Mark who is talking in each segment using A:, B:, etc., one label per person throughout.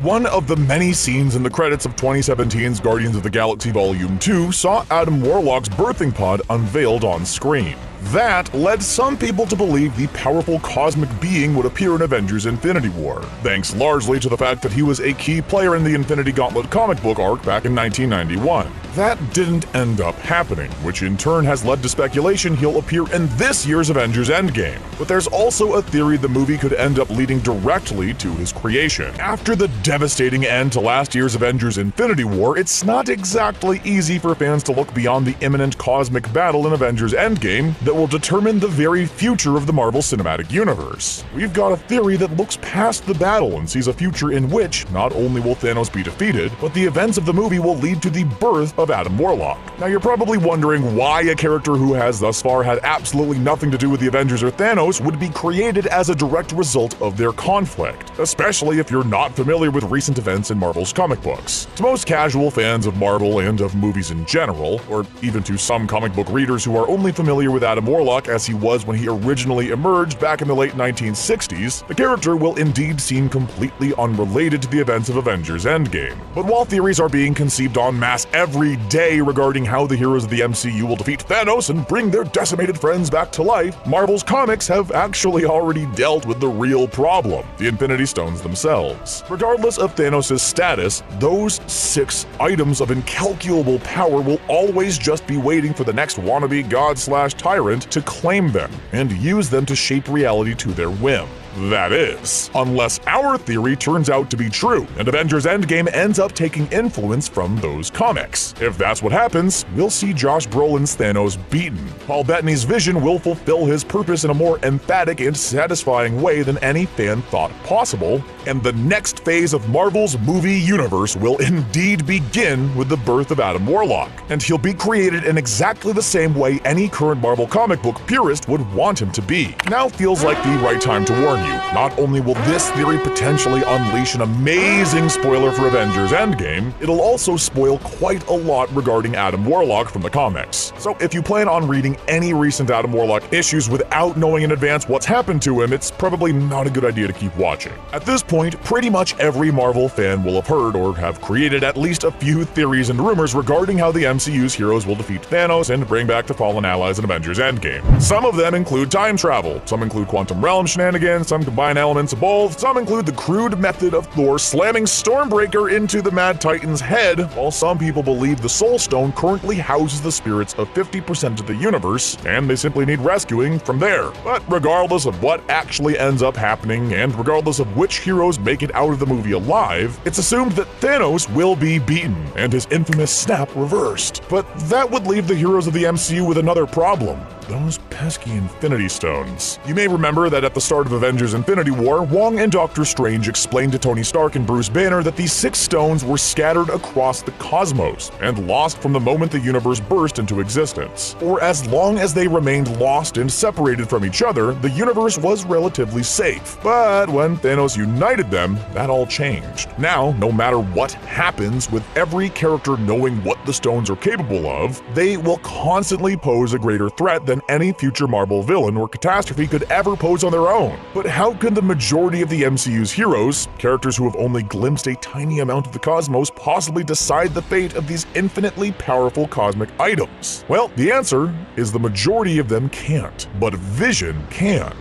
A: One of the many scenes in the credits of 2017's Guardians of the Galaxy Volume 2 saw Adam Warlock's birthing pod unveiled on screen. That led some people to believe the powerful cosmic being would appear in Avengers Infinity War, thanks largely to the fact that he was a key player in the Infinity Gauntlet comic book arc back in 1991. That didn't end up happening, which in turn has led to speculation he'll appear in this year's Avengers Endgame. But there's also a theory the movie could end up leading directly to his creation. After the devastating end to last year's Avengers Infinity War, it's not exactly easy for fans to look beyond the imminent cosmic battle in Avengers Endgame that will determine the very future of the Marvel Cinematic Universe. We've got a theory that looks past the battle and sees a future in which not only will Thanos be defeated, but the events of the movie will lead to the birth of Adam Warlock. Now you're probably wondering why a character who has thus far had absolutely nothing to do with the Avengers or Thanos would be created as a direct result of their conflict, especially if you're not familiar with recent events in Marvel's comic books. To most casual fans of Marvel and of movies in general, or even to some comic book readers who are only familiar with Adam Warlock as he was when he originally emerged back in the late 1960s, the character will indeed seem completely unrelated to the events of Avengers Endgame. But while theories are being conceived en masse every day regarding how the heroes of the MCU will defeat Thanos and bring their decimated friends back to life, Marvel's comics have actually already dealt with the real problem, the Infinity Stones themselves. Regardless of Thanos' status, those 6 items of incalculable power will always just be waiting for the next wannabe god/tyrant to claim them and use them to shape reality to their whim. That is, unless our theory turns out to be true and Avengers Endgame ends up taking influence from those comics. If that's what happens, we'll see Josh Brolin's Thanos beaten. Paul Bettany's vision will fulfill his purpose in a more emphatic and satisfying way than any fan thought possible, and the next phase of Marvel's movie universe will indeed begin with the birth of Adam Warlock, and he'll be created in exactly the same way any current Marvel comic book purist would want him to be. Now feels like the right time to warn you. Not only will this theory potentially unleash an amazing spoiler for Avengers Endgame, it'll also spoil quite a lot regarding Adam Warlock from the comics. So if you plan on reading any recent Adam Warlock issues without knowing in advance what's happened to him, it's probably not a good idea to keep watching. At this point, pretty much every Marvel fan will have heard or have created at least a few theories and rumors regarding how the MCU's heroes will defeat Thanos and bring back the fallen allies in Avengers Endgame. Some of them include time travel, some include quantum realm shenanigans, some combine elements of both, some include the crude method of Thor slamming Stormbreaker into the Mad Titan's head, while some people believe the Soul Stone currently houses the spirits of 50% of the universe, and they simply need rescuing from there. But regardless of what actually ends up happening, and regardless of which heroes make it out of the movie alive, it's assumed that Thanos will be beaten, and his infamous snap reversed. But that would leave the heroes of the MCU with another problem: those pesky Infinity Stones. You may remember that at the start of Avengers Infinity War, Wong and Doctor Strange explained to Tony Stark and Bruce Banner that these 6 stones were scattered across the cosmos and lost from the moment the universe burst into existence. For as long as they remained lost and separated from each other, the universe was relatively safe. But when Thanos united them, that all changed. Now, no matter what happens, with every character knowing what the stones are capable of, they will constantly pose a greater threat than any future Marvel villain or catastrophe could ever pose on their own. But how could the majority of the MCU's heroes, characters who have only glimpsed a tiny amount of the cosmos, possibly decide the fate of these infinitely powerful cosmic items? Well, the answer is the majority of them can't, but Vision can.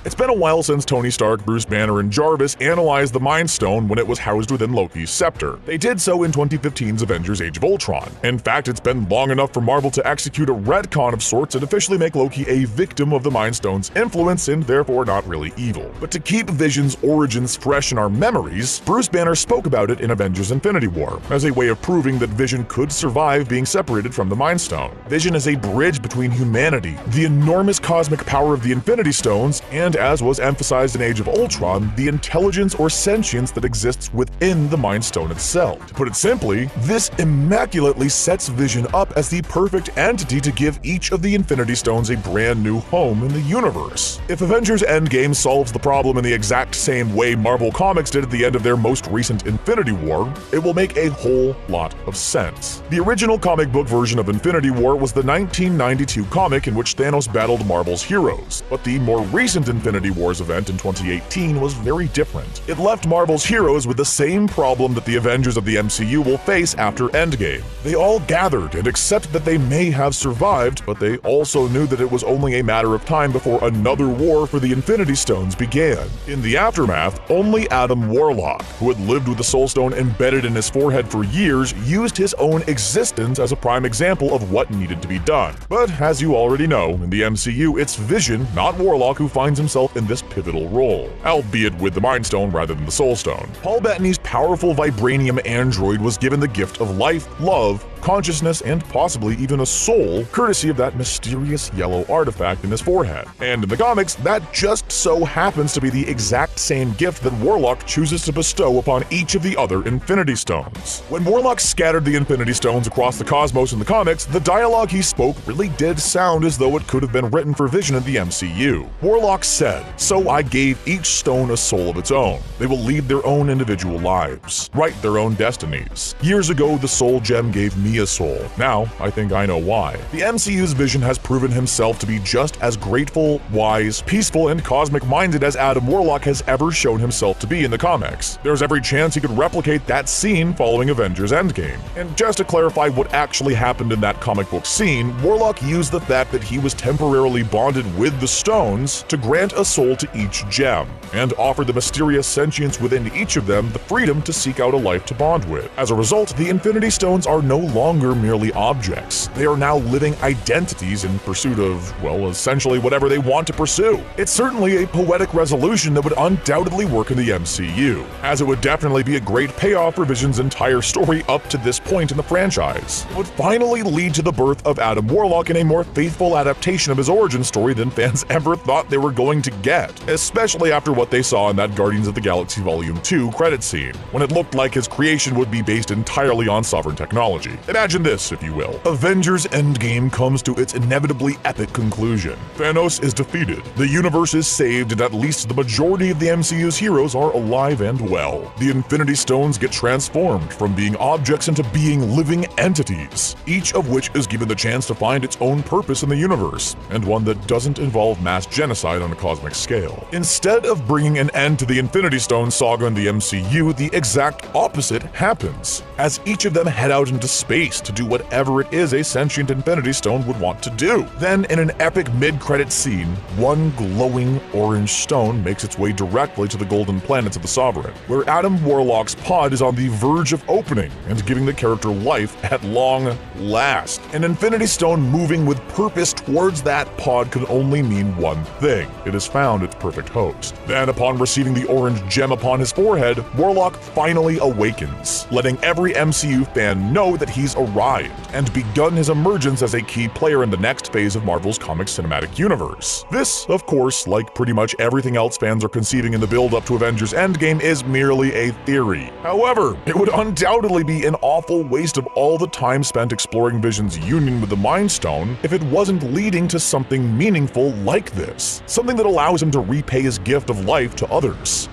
A: It's been a while since Tony Stark, Bruce Banner, and Jarvis analyzed the Mind Stone when it was housed within Loki's scepter. They did so in 2015's Avengers Age of Ultron. In fact, it's been long enough for Marvel to execute a retcon of sorts and officially make Loki a victim of the Mind Stone's influence and therefore not really evil. But to keep Vision's origins fresh in our memories, Bruce Banner spoke about it in Avengers Infinity War, as a way of proving that Vision could survive being separated from the Mind Stone. Vision is a bridge between humanity, the enormous cosmic power of the Infinity Stones, and as was emphasized in Age of Ultron, the intelligence or sentience that exists within the Mind Stone itself. To put it simply, this immaculately sets Vision up as the perfect entity to give each of the Infinity Stones a brand new home in the universe. If Avengers Endgame solves the problem in the exact same way Marvel Comics did at the end of their most recent Infinity War, it will make a whole lot of sense. The original comic book version of Infinity War was the 1992 comic in which Thanos battled Marvel's heroes, but the more recent Infinity Wars event in 2018 was very different. It left Marvel's heroes with the same problem that the Avengers of the MCU will face after Endgame. They all gathered and accepted that they may have survived, but they also knew that it was only a matter of time before another war for the Infinity Stones began. In the aftermath, only Adam Warlock, who had lived with the Soul Stone embedded in his forehead for years, used his own existence as a prime example of what needed to be done. But as you already know, in the MCU, it's Vision, not Warlock, who finds himself in this pivotal role, albeit with the Mind Stone rather than the Soul Stone. Paul Bettany's powerful vibranium android was given the gift of life, love, consciousness, and possibly even a soul, courtesy of that mysterious yellow artifact in his forehead. And in the comics, that just so happens to be the exact same gift that Warlock chooses to bestow upon each of the other Infinity Stones. When Warlock scattered the Infinity Stones across the cosmos in the comics, the dialogue he spoke really did sound as though it could have been written for Vision in the MCU. Warlock said, "So I gave each stone a soul of its own. They will lead their own individual lives, write their own destinies. Years ago, the Soul Gem gave me a soul. Now, I think I know why." The MCU's Vision has proven himself to be just as grateful, wise, peaceful, and cosmic-minded as Adam Warlock has ever shown himself to be in the comics. There's every chance he could replicate that scene following Avengers Endgame. And just to clarify what actually happened in that comic book scene, Warlock used the fact that he was temporarily bonded with the stones to grant a soul to each gem, and offered the mysterious sentience within each of them the freedom to seek out a life to bond with. As a result, the Infinity Stones are no longer merely objects. They are now living identities in pursuit of, well, essentially whatever they want to pursue. It's certainly a poetic resolution that would undoubtedly work in the MCU, as it would definitely be a great payoff for Vision's entire story up to this point in the franchise. It would finally lead to the birth of Adam Warlock in a more faithful adaptation of his origin story than fans ever thought they were going to get, especially after what they saw in that Guardians of the Galaxy Volume 2 credit scene, when it looked like his creation would be based entirely on sovereign technology. Imagine this, if you will. Avengers Endgame comes to its inevitably epic conclusion. Thanos is defeated, the universe is saved, and at least the majority of the MCU's heroes are alive and well. The Infinity Stones get transformed from being objects into being living entities, each of which is given the chance to find its own purpose in the universe, and one that doesn't involve mass genocide on a cosmic scale. Instead of bringing an end to the Infinity Stone saga in the MCU, the exact opposite happens, as each of them head out into space to do whatever it is a sentient Infinity Stone would want to do. Then, in an epic mid-credit scene, one glowing orange stone makes its way directly to the golden planets of the Sovereign, where Adam Warlock's pod is on the verge of opening and giving the character life at long last. An Infinity Stone moving with purpose towards that pod can only mean one thing: it has found its perfect host. Then, upon receiving the orange gem upon his forehead, Warlock finally awakens, letting every MCU fan know that he's arrived and begun his emergence as a key player in the next phase of Marvel's comic cinematic universe. This, of course, like pretty much everything else fans are conceiving in the build-up to Avengers Endgame, is merely a theory. However, it would undoubtedly be an awful waste of all the time spent exploring Vision's union with the Mind Stone if it wasn't leading to something meaningful like this, something that allows him to repay his gift of life to others.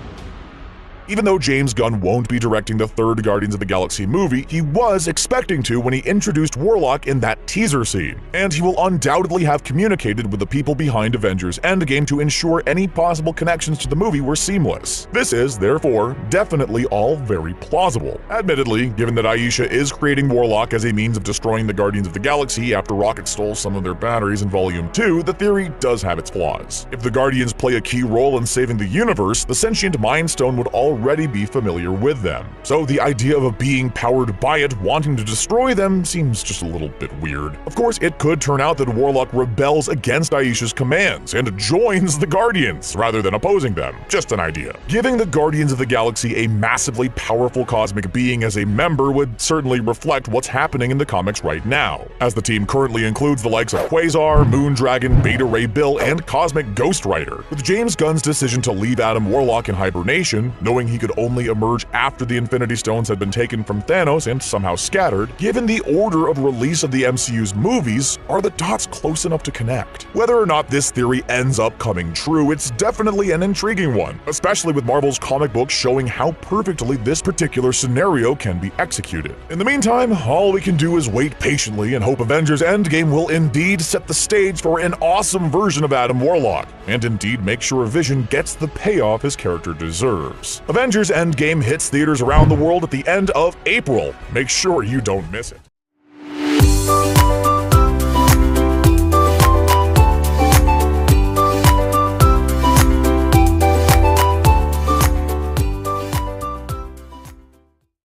A: Even though James Gunn won't be directing the third Guardians of the Galaxy movie, he was expecting to when he introduced Warlock in that teaser scene, and he will undoubtedly have communicated with the people behind Avengers Endgame to ensure any possible connections to the movie were seamless. This is, therefore, definitely all very plausible. Admittedly, given that Aisha is creating Warlock as a means of destroying the Guardians of the Galaxy after Rocket stole some of their batteries in Volume 2, the theory does have its flaws. If the Guardians play a key role in saving the universe, the sentient Mind Stone would already be familiar with them. So the idea of a being powered by it wanting to destroy them seems just a little bit weird. Of course, it could turn out that Warlock rebels against Aisha's commands and joins the Guardians rather than opposing them. Just an idea. Giving the Guardians of the Galaxy a massively powerful cosmic being as a member would certainly reflect what's happening in the comics right now, as the team currently includes the likes of Quasar, Moondragon, Beta Ray Bill, and Cosmic Ghost Rider. With James Gunn's decision to leave Adam Warlock in hibernation, knowing he could only emerge after the Infinity Stones had been taken from Thanos and somehow scattered, given the order of release of the MCU's movies, are the dots close enough to connect? Whether or not this theory ends up coming true, it's definitely an intriguing one, especially with Marvel's comic books showing how perfectly this particular scenario can be executed. In the meantime, all we can do is wait patiently and hope Avengers Endgame will indeed set the stage for an awesome version of Adam Warlock, and indeed make sure Vision gets the payoff his character deserves. Avengers Endgame hits theaters around the world at the end of April. Make sure you don't miss it.